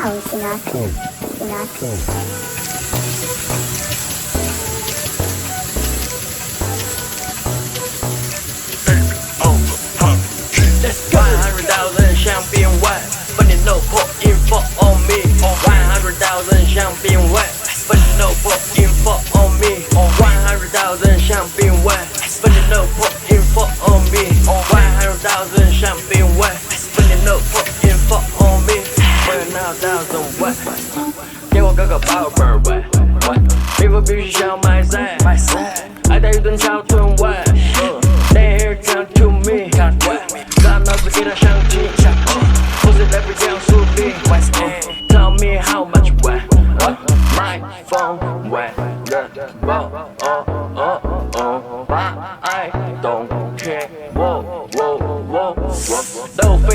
Let's go 100,000香槟味，but you no put info on me 100,000香槟味， but you no put info on me 100,000香槟味， but you no put info on me 100,000香槟味， but you no put info on me 100,000味，给我个宝贝儿味，皮肤必须像麦赛，爱带一顿翘臀味，They here come to me， 让脑子给它响起，不是在不讲树立 ，Tell me how much way， my phone way， 人包把爱don't care， 都